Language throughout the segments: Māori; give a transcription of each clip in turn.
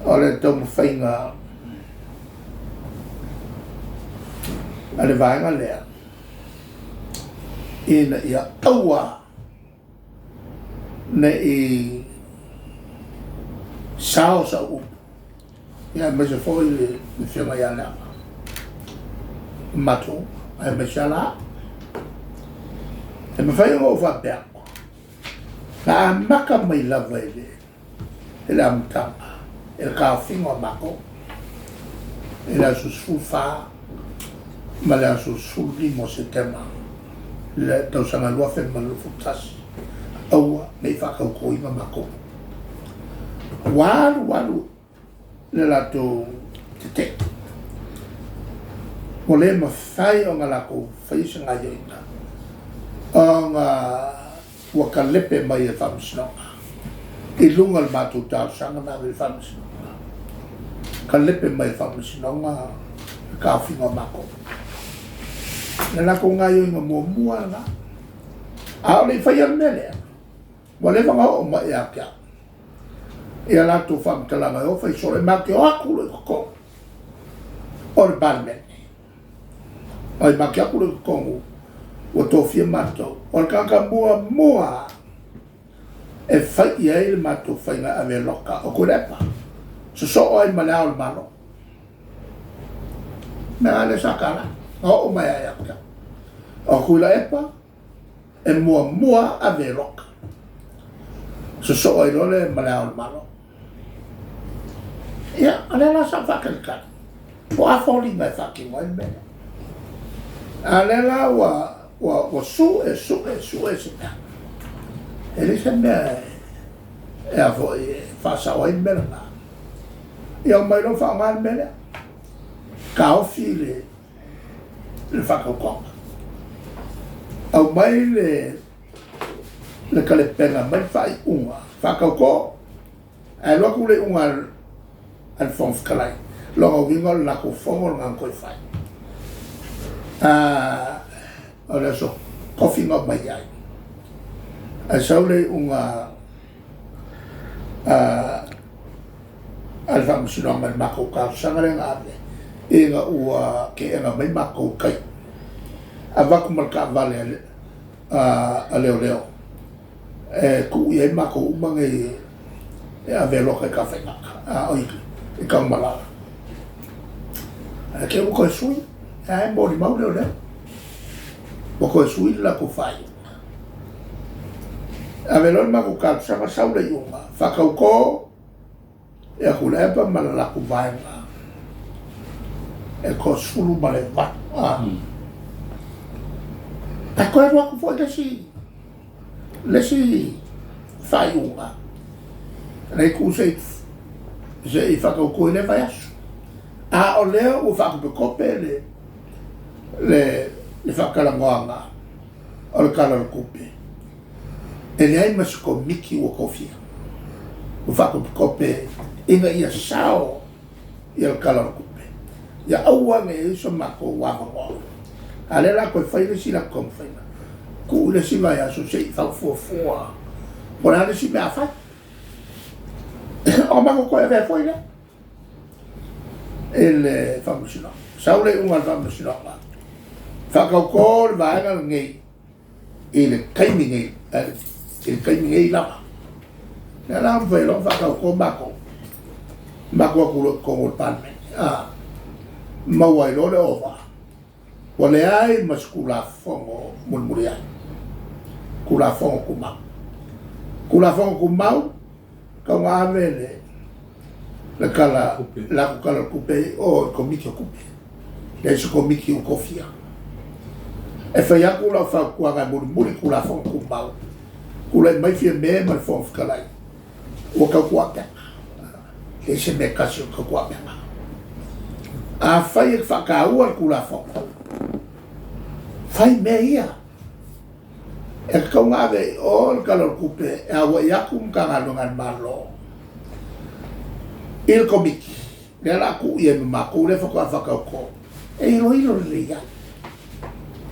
ole tau mawhainga ale vaenga lea ina ia aua na i sao sa upu ia mese foi le whianga ia lea mato ai mese ala e mawhainga o whapea na maka mai lava ele amutanga ele kawhinga o mako ele asusfu wha ma le asusfu limo se tema le tausanga lua when malufu tasi aua mei whakau koima mako walu le lato te te mo le mawhai o ngā lako whaisa ngā yoina o ngā waka lepe mai e whamsinonga i lunga le mātou tāu sanga nā me whamsinonga ka lepe mai whamsinonga ka whinga mako le lako ngā yoinga mua nga a o le whai al mele mo le wanga o mai a kia i a lato whamtalanga o whai sore maki o aku le koko o le balmeni o i maki aku le kokongu o tofia matou o le kaka mua e whai ai le matou whainga ave loka o kurepa so ai malea o le malo mea le sakala o mai ai apia o kuila epa e mua ave loka so ai lole malea o le malo ia ale la sa whakalikana o a wholi mai whakingo i mene ale la wa su e se mea. Ele se mea e a foi whasau ai mea nga. I au mai no whaonga mea. Ka ofi le whakaukonga. Au mai le kalepenga mai whai unga. Whakauko e loku le unga al whomfkalai. Longa wingo lako whongo ngā koi whai. Ora so coffee ngā mai ai. A saule unga al whamusinonga mako ka sangare ngā ave. E ngā ua ke e ngā mai mako kai. A waku malka vale a leo. E ku i e mako umanga e ave loka e ka whaingaka. A oiki, e ka malala. Ke uko e sui, e mori mau leo. Boko e sui la ko fai. A velon ma ko ka sama saula yunga. Whakau ko e a kula epa malala ko vai nga. E ko sulu male vat. A ko e rua ko fo lesi fai yunga. Nei ku se i whakau ko e le vai asu. A o leo u whakau pe kope le whakalangoanga o le kala kupe. E le ai masu ko miki o kofia. O whakapukope inga ia sao i le kala kupe. Ia aua me iso mako wamangoa. A le la koe whaile si la kong whaina. Ku ule si vai aso se i whakafua. Pona ale si mea whai. O mako koe vea whaile. E le whamusina. Saule unga whamusina nga. Whakau le vaenga ngei i le kaimi ngei i le kaimi ngei lama nea la mwhailo whakau mako akuro kongo le panmeni maua i lore owa wa le ai mas kula fongo mulmuri ai kula fongo kumau kau ngā ave le kala la kukala kupe o komiki o kupe le iso komiki o kofia e whai aku lau whakua ngai muri kula whong kumbau. Kula i mai fia mea mai whong whakalai. Ua kau kua kenga. E se me kasi o kau kua kenga. A whai e whakaua kula whong. Whai mea ia. E kau ngāwe o le kalor kupe e awa i aku mkangalungan malo. Il komiki. Lea la ku i e mako le whakau ko. E ilo le ia.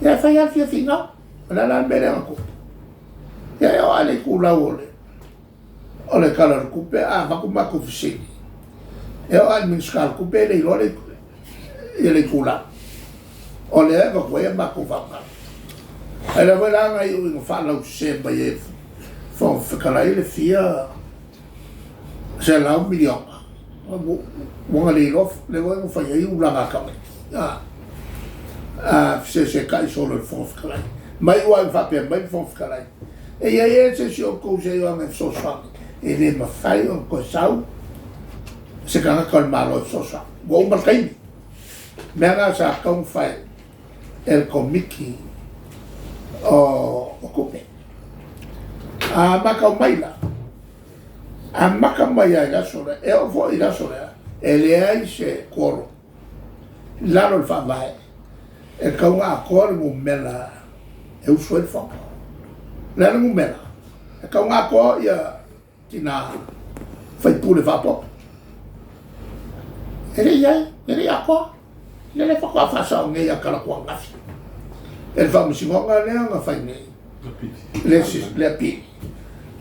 Ia whai alfia whingau, la mele ako. Ia ale ku lau ole. Ole kalaru kupe, wakumako whisingi. e o al min skal ku pe le lo le kula o le va ko e ma ku fa ai la wala nga i u fa la se ba ye fo kala ile fia se la un million mo le lo le va fa ye u la nga ka se kai solo il fo kala mai wa fa pe mai fo kala e ye se si o ko se yo nga so fa e le ma fai o ko sau se kana kal malo so sa wo ma kai me nga sa kong fai el komiki o kupe a maka maila a maka maia la sola e o vo ila sola e le ai se coro la lo fa vai e ka una coro mo mela e o so el fa la mo mela e ka una coro ia tina fai pure fa pop e le ia ko le fa ko fa sa ngai a kala ko ngafi el famo singonga le nga fai nei le pi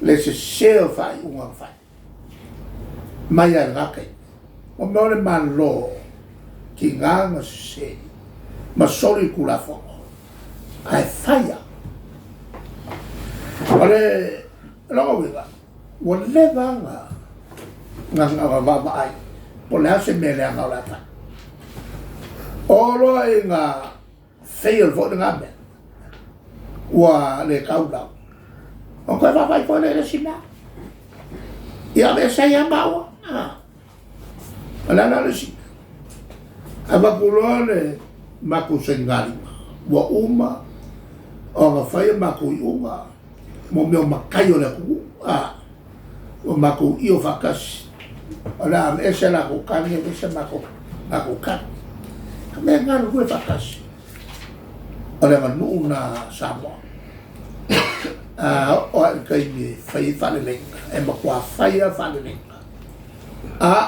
le se share fai unga fai mai nga kai o me ole man lo ki nga se ma soli kula fo ai fai ole lo wila o le nga va ai po le se me le nga la fa olo nga fail fo nga me wa le kaula o ko va vai fo le sina ia me sa ya bawa ala na le si aba kulole maku sengali wa uma o nga fai maku uma mo me makayo le ku o maku io fakas ala me se la ku kan me se maku kan me ngal ku fakas ole ma nuna Samoa o kai ni fai falelenga e ma kwa fai falelenga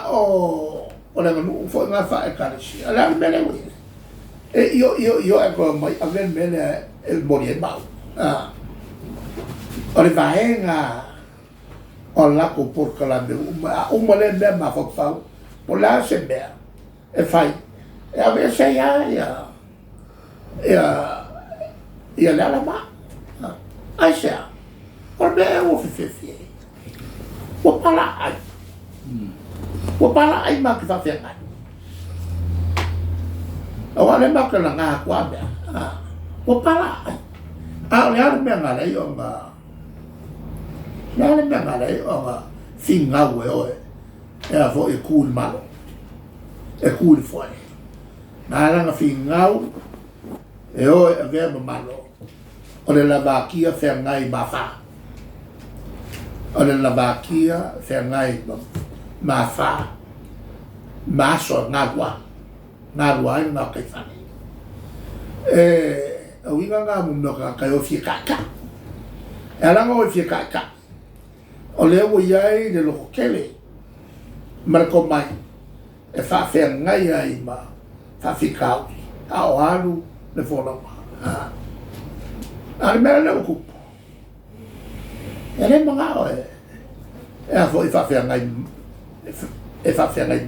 o ole ma nu fo nga fa e kalisi ala mele we e yo e ko mai aven mele el mori e mau ole vaenga o la ko por kala me uma le me ma fo fa o la se me e fai e ave se ia la ma ai sea o me o fi o pala ai ma ki fa fe ngai o ale ma ka nga kwa be o pala ai le ale me nga le o nga le me nga le o nga finga we o e fo e cool malo e cool fo na la nga finga e o e ve malo o le lavakia fe ngai ma fa o le lavakia fe ngai ma fa ma so ngagwa na kai fa o winga nga mo no ka o fi kaka ala ngo fi kaka o le wo yai le lo kele mar ko mai e fa fe ngai ai ma fa fi ka o alu le fono al mera le ku ele mga o e fo fa fe ngai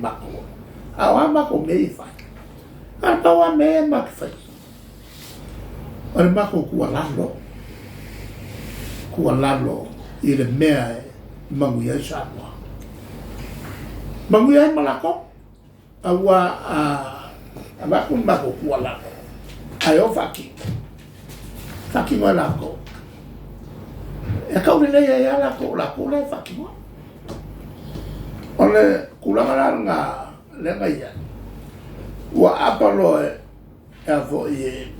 ma ko a ma ko me fa a pa wa me ma fa al ma ko ku lalo ile mea manguia sa manguia malako awa a ku lalo ayo faki mo lako e ka ule ya lako le faki mo ole kulanga nga le ngai wa apalo e fo e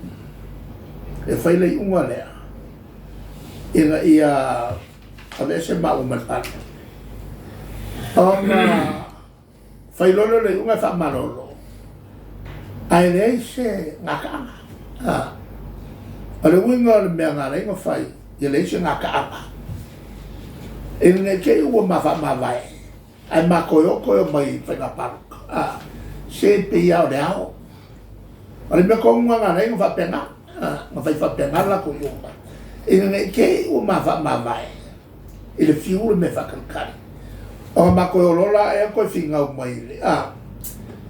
fai le unga le ia a veces ma uma tal fai lolo le unga fa malolo ai le se ngaka ale winga le menga le fai ye le se ngaka e ne ke u ma fa ma vai ai ma koyo mai fa na park se pe ya de ao ale me ko nga le fa pena ma fa pena la ko yo e ne ke u ma fa ma vai e le fiu me fa kan O mako o lola e ko finga o mai le.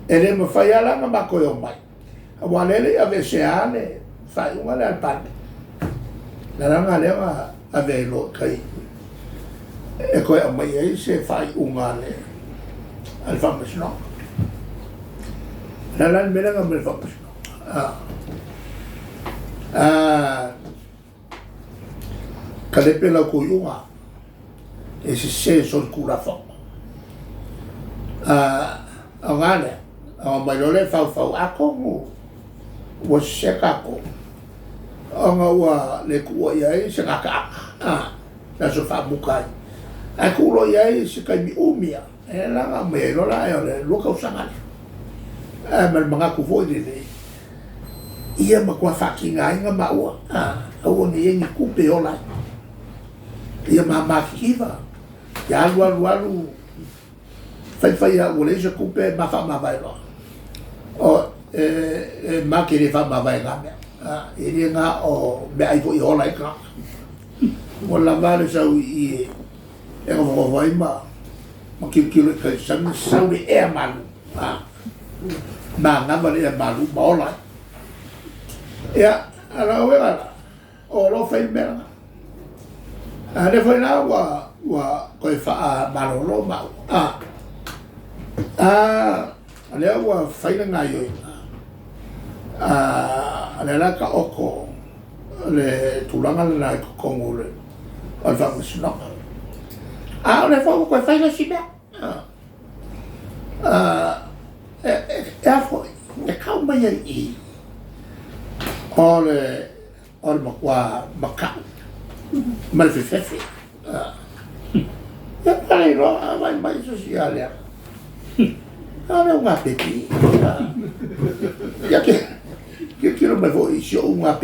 Ele mo fai ala nga mako o mai. Walele ave se ale fai uma le alpan. La ranga le ave lo kai. E ko o mai e se fai unga le alfa mesno. La lan mera nga me fa mesno. Kalepe la ko unga. E se sol kura fa. Angane, mai lole fau ako mo wa sekako. Anga wa le kuwa ia se ngaka. Na so fa bukai. Aku lo ia se kai mi umia. E la me lola e lo ka usanga. Mal manga ku foi de. Ia ma kwa fakinga inga maua. Au ni yengi kupe ola. Ia ma makiva. Ya alu fai o le je coupe ma femme vai lo o ma che le fa ma vai la e nga o be ai vo o la ka o la vale sa i e o vai ma ki le ka sa le e malu ma nga va le malu ma la ya ala o lo fai bene ne foi na wa ko fa malolo ma ale wa faina ngayo ale la ka oko le tulanga la ko ngole al fa musna ale fa ko faina siba e fo e ka ma i ole ma ka mal fefe ya pare lo mai sociale Ana un app. Ya che io me vuoi show un app.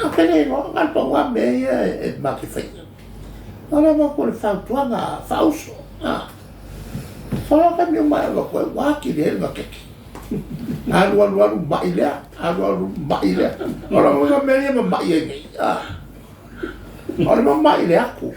Appena no, alto va bene e ma che fai. Allora ma quel fatto una falso. Solo che mio marito quel guacchi del ma che. Allora baila. Allora non me ne baila. Allora baila aku.